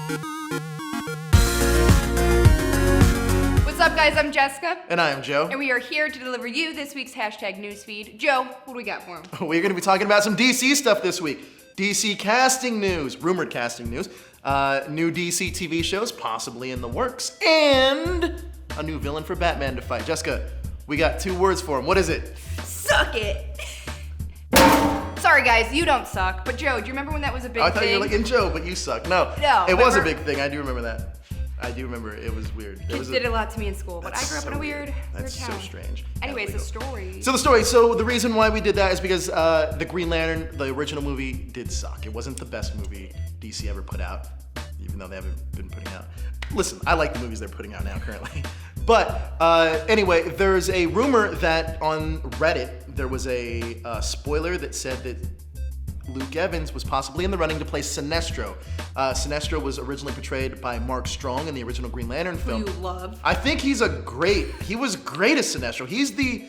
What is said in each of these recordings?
What's up, guys? I'm Jessica. And I am Joe. And we are here to deliver you this week's hashtag Newsfeed. Joe, what do we got for him? We're going to be talking about some DC stuff this week. DC casting news, rumored casting news, new DC TV shows possibly in the works, and a new villain for Batman to fight. Jessica, we got 2 words for him. What is it? Suck it! Sorry, guys, you don't suck. But Joe, do you remember when that was a big thing? I thought you were like, in Joe, but you suck. No, it was a big thing. I do remember that. I do remember it was weird. Kids did a lot to me in school, but I grew up in a weird town. That's so strange. Anyways, the story. So the reason why we did that is because the Green Lantern, the original movie, did suck. It wasn't the best movie DC ever put out, even though they haven't been putting out. Listen, I like the movies they're putting out now currently. But anyway, there's a rumor that on Reddit, there was a spoiler that said that Luke Evans was possibly in the running to play Sinestro. Sinestro was originally portrayed by Mark Strong in the original Green Lantern film. Who you love. I think he was great as Sinestro. He's the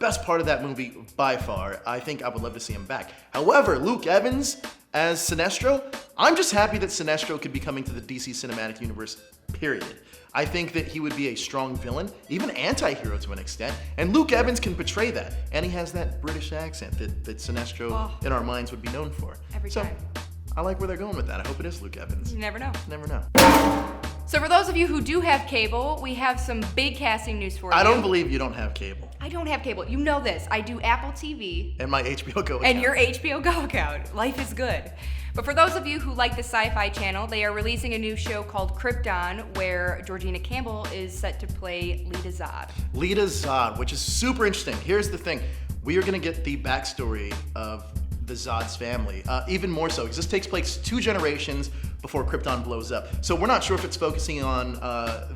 best part of that movie by far. I think I would love to see him back. However, Luke Evans as Sinestro, I'm just happy that Sinestro could be coming to the DC Cinematic Universe, period. I think that he would be a strong villain, even anti-hero to an extent, and Luke Evans can portray that. And he has that British accent that Sinestro in our minds would be known for. Every time. I like where they're going with that. I hope it is Luke Evans. You never know. Never know. So for those of you who do have cable, we have some big casting news for you. I don't believe you don't have cable. I don't have cable. You know this. I do Apple TV. And my HBO Go account. And your HBO Go account. Life is good. But for those of you who like the Syfy channel, they are releasing a new show called Krypton, where Georgina Campbell is set to play Lita Zod. Lita Zod, which is super interesting. Here's the thing. We are going to get the backstory of the Zod's family, even more so, because this takes place 2 generations before Krypton blows up. So we're not sure if it's focusing on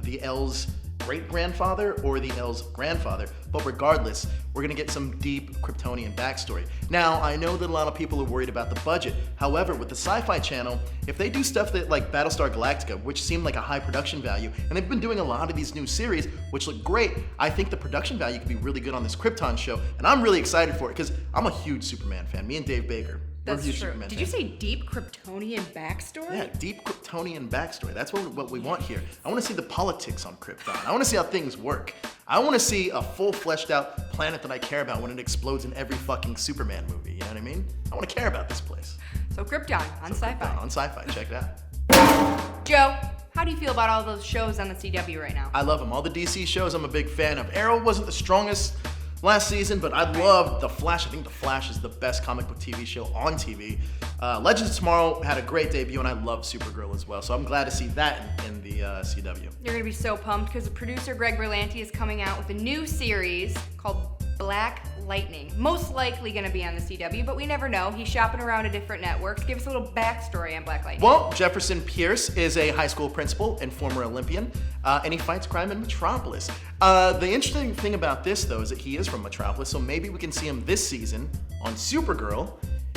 the L's great-grandfather or the L's grandfather, but regardless, we're gonna get some deep Kryptonian backstory. Now, I know that a lot of people are worried about the budget. However, with the Syfy channel, if they do stuff that like Battlestar Galactica, which seemed like a high production value, and they've been doing a lot of these new series, which look great, I think the production value could be really good on this Krypton show, and I'm really excited for it, because I'm a huge Superman fan. Me and Dave Baker. That's true. Did you say deep Kryptonian backstory? Yeah, deep Kryptonian backstory. That's what we want here. I want to see the politics on Krypton. I want to see how things work. I want to see a full fleshed out planet that I care about when it explodes in every fucking Superman movie. You know what I mean? I want to care about this place. So Krypton on Syfy. Krypton on Syfy. Check it out. Joe, how do you feel about all those shows on the CW right now? I love them. All the DC shows I'm a big fan of. Arrow wasn't the strongest last season, but I loved The Flash. I think The Flash is the best comic book TV show on TV. Legends of Tomorrow had a great debut, and I love Supergirl as well. So I'm glad to see that in the CW. You're gonna be so pumped because the producer Greg Berlanti is coming out with a new series called Black Lightning. Most likely gonna be on the CW, but we never know. He's shopping around to different networks. Give us a little backstory on Black Lightning. Well, Jefferson Pierce is a high school principal and former Olympian, and he fights crime in Metropolis. The interesting thing about this, though, is that he is from Metropolis, so maybe we can see him this season on Supergirl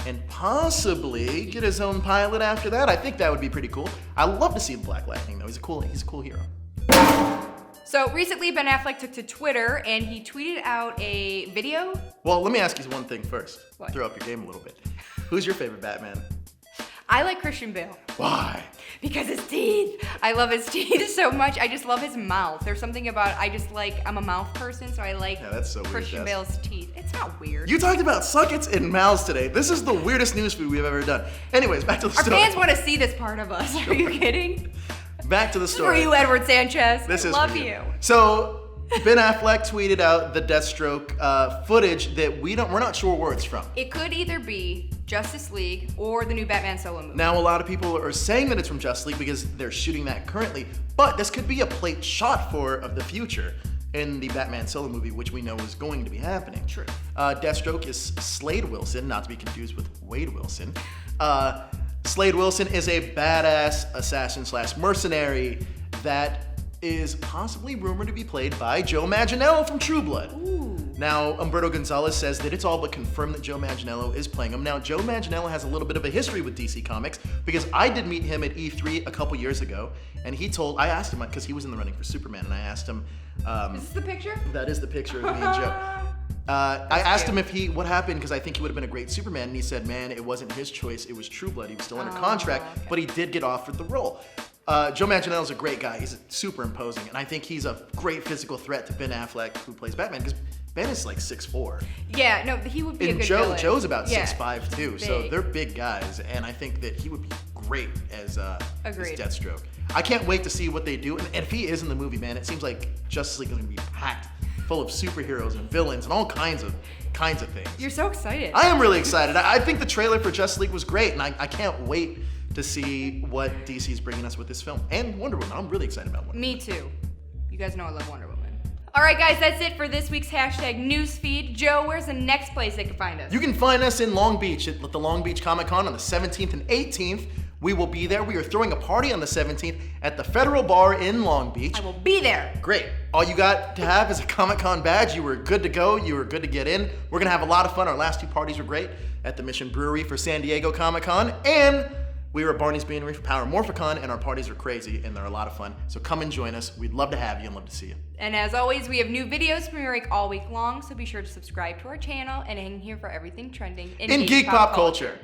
and possibly get his own pilot after that. I think that would be pretty cool. I love to see Black Lightning, though. He's a cool hero. So recently, Ben Affleck took to Twitter and he tweeted out a video. Well, let me ask you one thing first. What? Throw up your game a little bit. Who's your favorite Batman? I like Christian Bale. Why? Because his teeth. I love his teeth so much. I just love his mouth. There's something about, I'm a mouth person, so I like that's so weird, Christian Bale's teeth. It's not weird. You talked about suckets and mouths today. This is the weirdest Newsfeed we've ever done. Anyways, back to the story. Our fans want to see this part of us. Are you kidding? Back to the story. For you, Edward Sanchez. This I is love you. So, Ben Affleck tweeted out the Deathstroke footage that we're not sure where it's from. It could either be Justice League or the new Batman solo movie. Now, a lot of people are saying that it's from Justice League because they're shooting that currently, but this could be a plate shot of the future in the Batman solo movie, which we know is going to be happening. True. Deathstroke is Slade Wilson, not to be confused with Wade Wilson. Slade Wilson is a badass assassin/mercenary that is possibly rumored to be played by Joe Manganiello from True Blood. Ooh. Now, Umberto Gonzalez says that it's all but confirmed that Joe Manganiello is playing him. Now, Joe Manganiello has a little bit of a history with DC Comics because I did meet him at E3 a couple years ago, and I asked him, because he was in the running for Superman, and I asked him... is this the picture? That is the picture of me and Joe. I asked him what happened, because I think he would have been a great Superman, and he said, man, it wasn't his choice, it was True Blood. He was still under contract, but he did get offered the role. Joe Manganiello's a great guy. He's super imposing, and I think he's a great physical threat to Ben Affleck, who plays Batman, because Ben is like 6'4". Yeah, no, he would be a And good villain. Joe's about Yeah, 6'5" too, big. so they're big guys, and I think that he would be great as Agreed. Deathstroke. I can't wait to see what they do, and if he is in the movie, man, it seems like Justice League is going to be packed full of superheroes and villains and all kinds of things. You're so excited. I am really excited. I think the trailer for Justice League was great, and I can't wait to see what DC's bringing us with this film. And Wonder Woman. I'm really excited about Wonder Woman. Me too. You guys know I love Wonder Woman. All right, guys, that's it for this week's hashtag Newsfeed. Joe, where's the next place they can find us? You can find us in Long Beach at the Long Beach Comic Con on the 17th and 18th. We will be there. We are throwing a party on the 17th at the Federal Bar in Long Beach. I will be there. Great. All you got to have is a Comic-Con badge. You were good to go. You were good to get in. We're going to have a lot of fun. Our last two parties were great at the Mission Brewery for San Diego Comic-Con, and we were at Barney's Beanery for Power Morphicon, and our parties are crazy, and they're a lot of fun. So come and join us. We'd love to have you and love to see you. And as always, we have new videos premiering all week long, so be sure to subscribe to our channel and hang here for everything trending In geek pop culture.